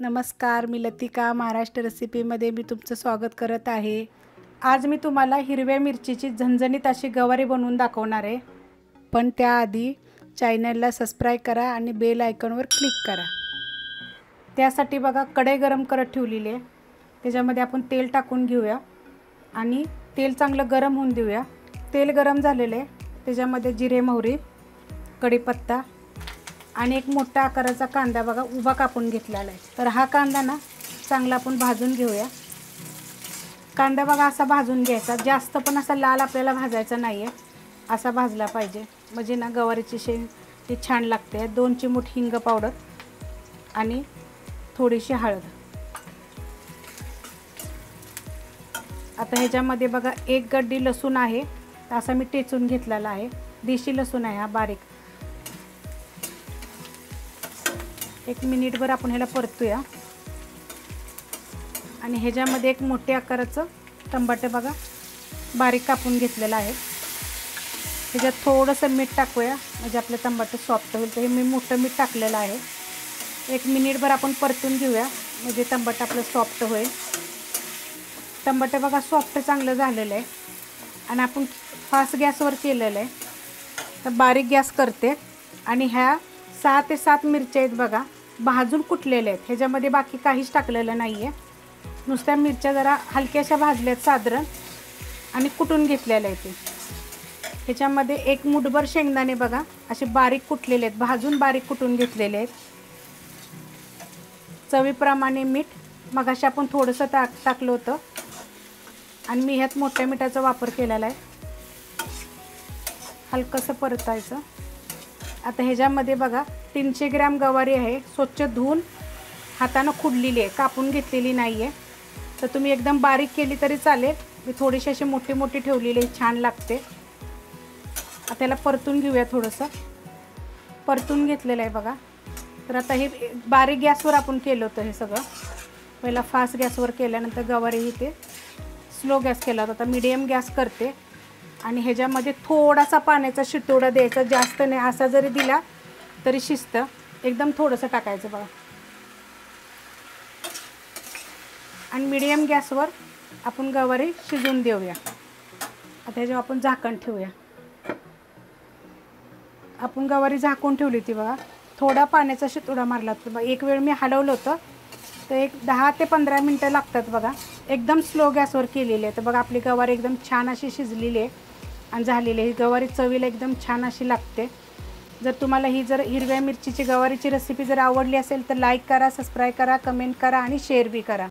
नमस्कार, मी लतिका महाराष्ट्र रेसिपीमध्ये मी तुमचं स्वागत करत आहे। आज मी तुम्हाला हिरव्या मिरचीची झणझणीत अशी गवारी बनवून दाखवणार आहे। पण त्याआधी चॅनलला सबस्क्राइब करा आणि बेल आयकॉनवर क्लिक करा। त्यासाठी बघा कढई गरम करत ठेवलेली आहे। त्याच्यामध्ये आपण तेल टाकून घेऊया आणि तेल चांगलं गरम होऊन देऊया। तेल गरम झालेले आहे, त्याच्यामध्ये जिरे, मोहरी, कढीपत्ता आणि एक मोठा आकाराचा कांदा बघा उभा कापून घेतलेला आहे। तर हा कांदा ना चांगला आपण भाजून घेऊया। कांदा बघा असा भाजून घ्यायचा, जास्त पण असा लाल आपल्याला भाजायचा नाहीये, असा भाजला पाहिजे म्हणजे ना गवारीची शेंग ती छान लागते। 2 चिमूट हिंग पावडर आणि थोडीशी हळद। आता ह्याच्यामध्ये बघा 1 गड्डी लसूण आहे, असा मी टेचून घेतलेला आहे। देशी लसूण आहे हा बारीक। 1 मिनिटभर आपण ह्याला परतूया आणि ह्याच्यामध्ये एक मोठे आकाराचं टमाटे बघा बारीक कापून घेतलेलं आहे। ह्याच्यात थोडंसं मीठ टाकूया म्हणजे आपले टमाटे सॉफ्ट होईल। तर हे मी मोठं मीठ टाकलेलं आहे। 1 मिनिटभर आपण परतून घेऊया म्हणजे टमाटे आपलं सॉफ्ट होईल। टमाटे बघा सॉफ्ट चांगलं झालेलं आहे आणि आपण फास्ट गॅसवर केलेलं आहे। तर बारीक गॅस करते आणि ह्या 6 ते 7 मिरच्या आहेत बघा भाजून कुटलेले आहेत। ह्याच्यामध्ये बाकी काहीच टाकलेलं नाहीये, नुसत्या मिरच्या जरा हलक्याशा भाजल्यात साधारण आणि कुटून घेतलेले आहेत। ह्याच्यामध्ये 1 मुठभर शेंगदाणे बघा असे बारीक कुटलेले आहेत, भाजून बारीक कुटून घेतलेले आहेत। चवीप्रमाणे मीठ, मगाशी आपण थोडंसं टाकलं होतं आणि मी ह्यात मोठ्या मिठाचा वापर केलेला आहे। हलकंसं परतायचं। आता ह्याच्यामध्ये बघा 300 ग्रॅम गवारी आहे, स्वच्छ धुवून हाताने खुडलेली आहे, कापून घेतलेली नाही आहे। तर तुम्ही एकदम बारीक केली तरी चालेल, मी थोडीशी अशी मोठी मोठी ठेवलेली आहे, छान लागते। आता त्याला परतून घेऊया, थोडंसं परतून घेतलेलं आहे बघा। तर आता हे बारीक गॅसवर आपण केलं होतं हे सगळं, पहिला फास्ट गॅसवर केल्यानंतर गवारी इथे स्लो गॅस केला होता। आता मीडियम गॅस करते आणि ह्याच्यामध्ये थोडासा पाण्याचा शितोडा द्यायचा, जास्त नाही, असा जरी दिला तरी शिजतं। एकदम थोडंसं टाकायचं बघा आणि मीडियम गॅसवर आपण गवारी शिजून देऊया। आता ह्याच्यावर आपण झाकण ठेवूया। आपण गवारी झाकून ठेवली होती बघा, थोडा पाण्याचा शितोडा मारला होता बघा। एक वेळ मी हलवलं होतं तर एक 10 ते 15 मिनटं लागतात बघा। एकदम स्लो गॅसवर केलेली आहे। तर बघा आपली गवारी एकदम छान अशी शिजलेली आहे आणि झालेली आहे। गवारी चवीला एकदम छान अशी लागते। जर तुम्हाला ही हिरव्या मिरचीची गवारीची रेसिपी जर आवडली असेल तर लाईक करा, सबस्क्राईब करा, कमेंट करा आणि शेअर बी करा।